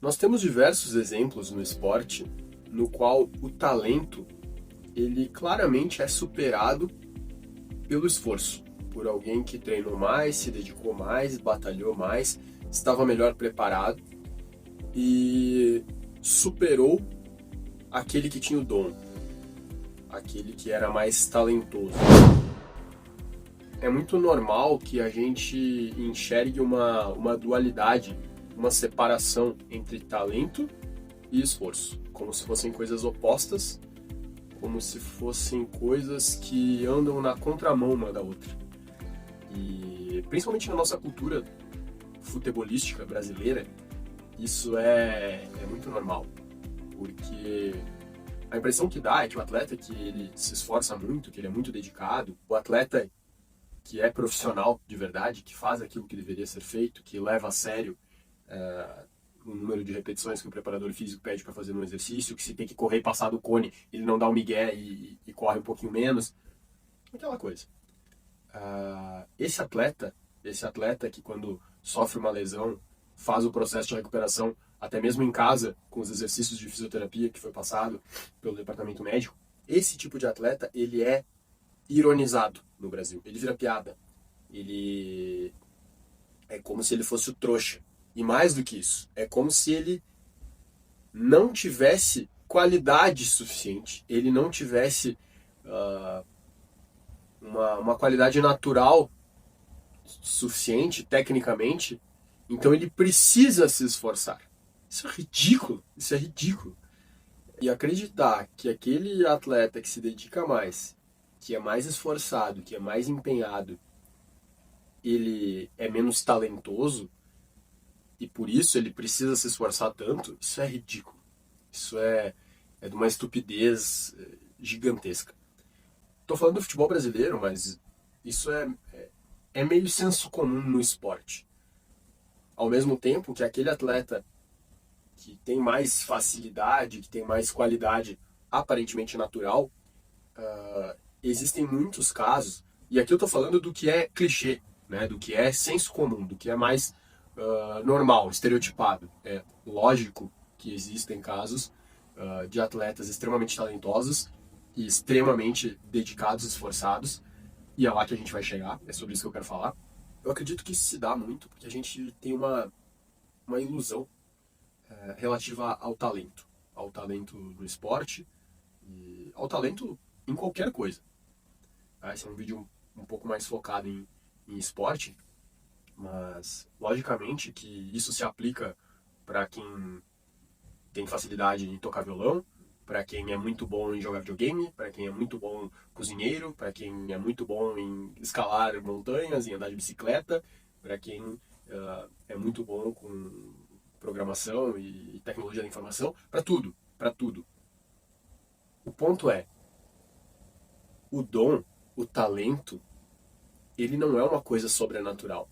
Nós temos diversos exemplos no esporte no qual o talento ele claramente é superado pelo esforço, por alguém que treinou mais, se dedicou mais, batalhou mais, estava melhor preparado e superou aquele que tinha o dom, aquele que era mais talentoso. É muito normal que a gente enxergue uma dualidade, uma separação entre talento e esforço, como se fossem coisas opostas, como se fossem coisas que andam na contramão uma da outra. E principalmente na nossa cultura futebolística brasileira, isso é muito normal, porque a impressão que dá é que o atleta que ele se esforça muito, que ele é muito dedicado, o atleta que é profissional de verdade, que faz aquilo que deveria ser feito, que leva a sério o número de repetições que o preparador físico pede para fazer no exercício, que se tem que correr e passar do cone, ele não dá um migué e corre um pouquinho menos, aquela coisa. Esse atleta que quando sofre uma lesão, faz o processo de recuperação, até mesmo em casa, com os exercícios de fisioterapia que foi passado pelo departamento médico, esse tipo de atleta, ele é ironizado no Brasil. Ele vira piada. Ele é como se ele fosse o trouxa. E mais do que isso, é como se ele não tivesse qualidade suficiente, ele não tivesse uma qualidade natural suficiente, tecnicamente, então ele precisa se esforçar. Isso é ridículo, isso é ridículo. E acreditar que aquele atleta que se dedica mais, que é mais esforçado, que é mais empenhado, ele é menos talentoso e por isso ele precisa se esforçar tanto, isso é ridículo. Isso é de uma estupidez gigantesca. Estou falando do futebol brasileiro, mas isso é meio senso comum no esporte. Ao mesmo tempo que aquele atleta que tem mais facilidade, que tem mais qualidade aparentemente natural, existem muitos casos, e aqui eu estou falando do que é clichê, né, do que é senso comum, do que é mais normal, estereotipado. É lógico que existem casos de atletas extremamente talentosos e extremamente dedicados, esforçados, e é lá que a gente vai chegar, é sobre isso que eu quero falar. Eu acredito que isso se dá muito porque a gente tem uma ilusão relativa ao talento no esporte e ao talento em qualquer coisa. Esse é um vídeo um pouco mais focado em esporte, mas logicamente que isso se aplica para quem tem facilidade em tocar violão, para quem é muito bom em jogar videogame, para quem é muito bom cozinheiro, para quem é muito bom em escalar montanhas, em andar de bicicleta, para quem é muito bom com programação e tecnologia da informação, para tudo, para tudo. O ponto é, o dom, o talento, ele não é uma coisa sobrenatural.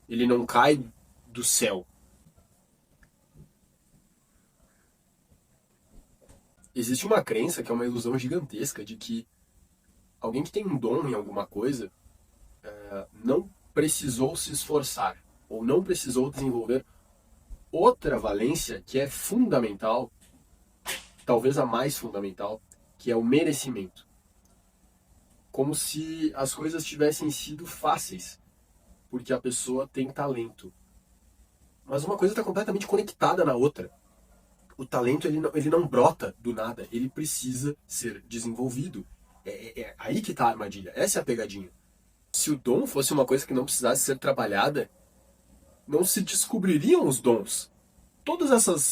Ele não cai do céu. Existe uma crença que é uma ilusão gigantesca de que alguém que tem um dom em alguma coisa não precisou se esforçar ou não precisou desenvolver outra valência que é fundamental, talvez a mais fundamental, que é o merecimento. Como se as coisas tivessem sido fáceis, porque a pessoa tem talento. Mas uma coisa está completamente conectada na outra. O talento ele não brota do nada, ele precisa ser desenvolvido. É aí que está a armadilha, essa é a pegadinha. Se o dom fosse uma coisa que não precisasse ser trabalhada, não se descobririam os dons. Todos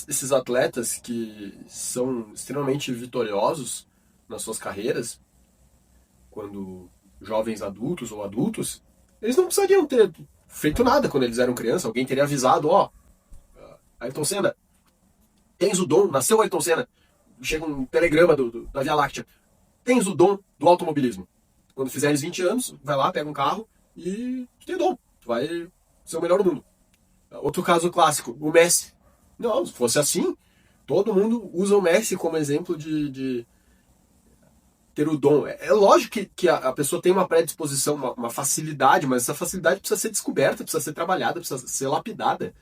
esses atletas que são extremamente vitoriosos nas suas carreiras, quando jovens adultos ou adultos, eles não precisariam ter feito nada quando eles eram crianças. Alguém teria avisado, Ayrton Senna, tens o dom, nasceu Ayrton Senna. Chega um telegrama da Via Láctea. Tens o dom do automobilismo. Quando fizeres 20 anos, vai lá, pega um carro e tu tem dom. Tu vai ser o melhor do mundo. Outro caso clássico, o Messi. Não, se fosse assim, todo mundo usa o Messi como exemplo de ter o dom. É lógico que a pessoa tem uma predisposição, uma facilidade, mas essa facilidade precisa ser descoberta, precisa ser trabalhada, precisa ser lapidada.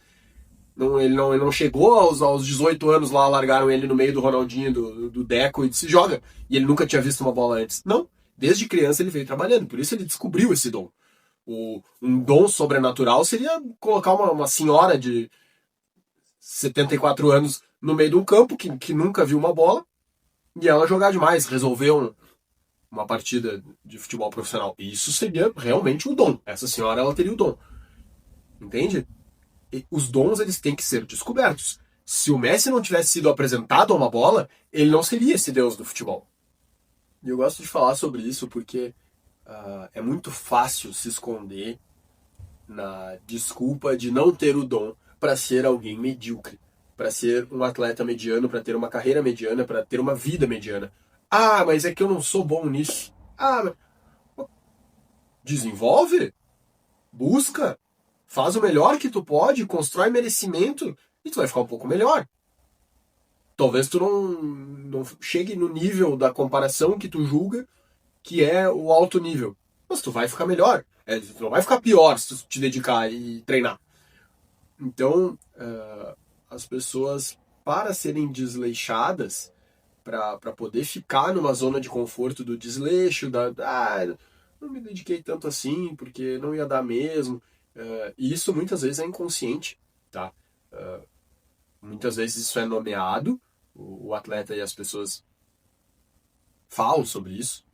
Ele não chegou aos 18 anos lá, largaram ele no meio do Ronaldinho, do Deco e se joga. E ele nunca tinha visto uma bola antes. Não. Desde criança ele veio trabalhando, por isso ele descobriu esse dom. Um dom sobrenatural seria colocar uma senhora de 74 anos no meio de um campo que nunca viu uma bola e ela jogar demais, resolver uma partida de futebol profissional. E isso seria realmente o dom. Essa senhora, ela teria o dom. Entende? E os dons, eles têm que ser descobertos. Se o Messi não tivesse sido apresentado a uma bola, ele não seria esse deus do futebol. E eu gosto de falar sobre isso porque é muito fácil se esconder na desculpa de não ter o dom para ser alguém medíocre, para ser um atleta mediano, para ter uma carreira mediana, para ter uma vida mediana. Ah, mas é que eu não sou bom nisso. Ah, mas... desenvolve, busca, faz o melhor que tu pode, constrói merecimento e tu vai ficar um pouco melhor. Talvez tu não chegue no nível da comparação que tu julga que é o alto nível, mas tu vai ficar melhor. Tu não vai ficar pior se tu te dedicar e treinar. Então, as pessoas, para serem desleixadas, para poder ficar numa zona de conforto do desleixo, não me dediquei tanto assim, porque não ia dar mesmo. E isso muitas vezes é inconsciente, tá? Muitas vezes isso é nomeado, o atleta e as pessoas falam sobre isso,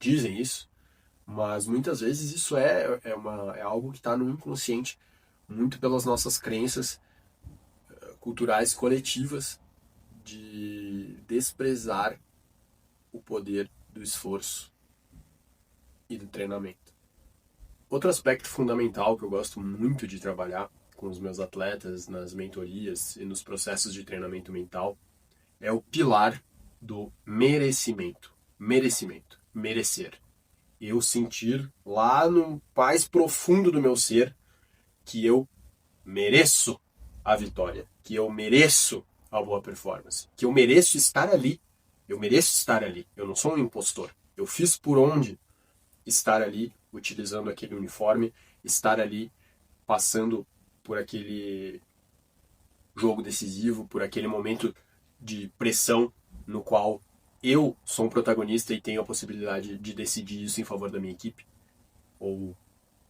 dizem isso, mas muitas vezes isso é algo que está no inconsciente, muito pelas nossas crenças culturais coletivas de desprezar o poder do esforço e do treinamento. Outro aspecto fundamental que eu gosto muito de trabalhar com os meus atletas nas mentorias e nos processos de treinamento mental é o pilar do merecimento. Merecimento. Merecer. Eu sentir lá no mais profundo do meu ser que eu mereço a vitória, que eu mereço a boa performance, que eu mereço estar ali. Eu mereço estar ali. Eu não sou um impostor. Eu fiz por onde estar ali, utilizando aquele uniforme, estar ali, passando por aquele jogo decisivo, por aquele momento de pressão no qual eu sou um protagonista e tenho a possibilidade de decidir isso em favor da minha equipe, ou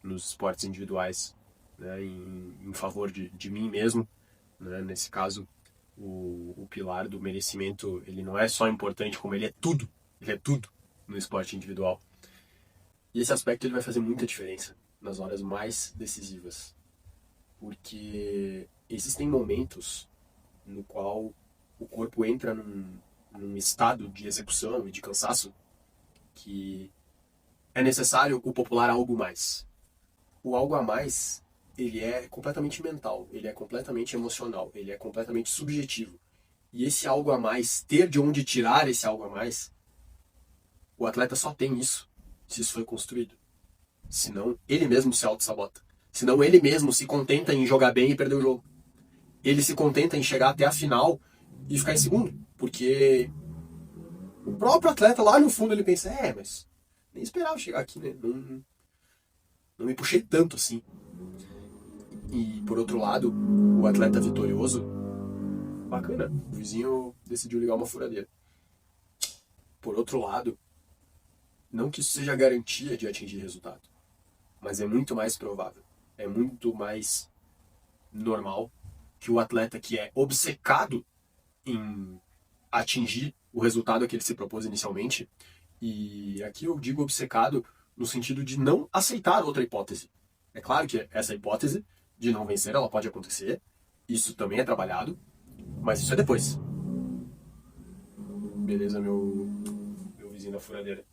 nos esportes individuais, né, em favor de mim mesmo. Né? Nesse caso, o pilar do merecimento, ele não é só importante, como ele é tudo no esporte individual. E esse aspecto ele vai fazer muita diferença nas horas mais decisivas, porque existem momentos no qual o corpo entra num estado de execução e de cansaço que é necessário o popular algo mais. O algo a mais, ele é completamente mental, ele é completamente emocional, ele é completamente subjetivo. E esse algo a mais, ter de onde tirar esse algo a mais, o atleta só tem isso se isso foi construído. Senão, ele mesmo se auto-sabota. Senão, ele mesmo se contenta em jogar bem e perder o jogo. Ele se contenta em chegar até a final e ficar em segundo. Porque o próprio atleta lá no fundo ele pensa, mas nem esperava chegar aqui, né? Não me puxei tanto assim. E por outro lado, o atleta vitorioso, bacana, o vizinho decidiu ligar uma furadeira. Por outro lado, não que isso seja garantia de atingir resultado, mas é muito mais provável, é muito mais normal que o atleta que é obcecado em atingir o resultado a que ele se propôs inicialmente, e aqui eu digo obcecado no sentido de não aceitar outra hipótese. É claro que essa hipótese de não vencer, ela pode acontecer, isso também é trabalhado, mas isso é depois. Beleza, meu vizinho da furadeira.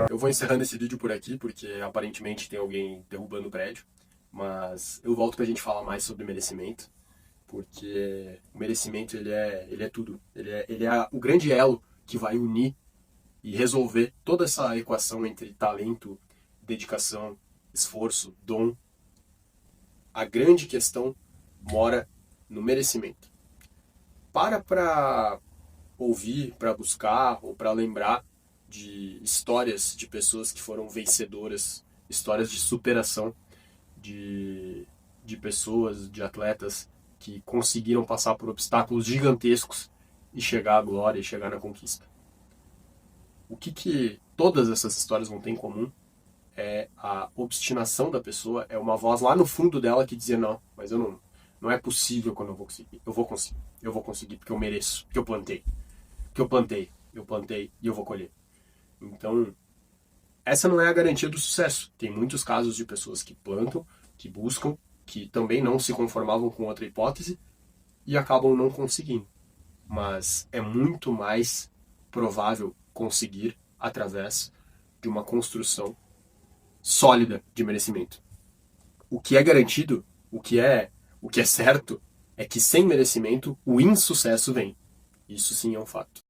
Eu vou encerrando esse vídeo por aqui, porque aparentemente tem alguém derrubando o prédio, mas eu volto pra gente falar mais sobre merecimento, porque o merecimento ele é tudo, ele é o grande elo que vai unir e resolver toda essa equação entre talento, dedicação, esforço, dom. A grande questão mora no merecimento. Para ouvir, para buscar ou para lembrar de histórias de pessoas que foram vencedoras, histórias de superação de pessoas, de atletas que conseguiram passar por obstáculos gigantescos e chegar à glória e chegar na conquista. O que todas essas histórias vão ter em comum é a obstinação da pessoa, é uma voz lá no fundo dela que dizia não, mas não é possível quando eu vou conseguir. Eu vou conseguir porque eu mereço, porque eu plantei e eu vou colher. Então, essa não é a garantia do sucesso. Tem muitos casos de pessoas que plantam, que buscam, que também não se conformavam com outra hipótese e acabam não conseguindo. Mas é muito mais provável conseguir através de uma construção sólida de merecimento. O que é garantido, o que é certo, é que sem merecimento o insucesso vem. Isso sim é um fato.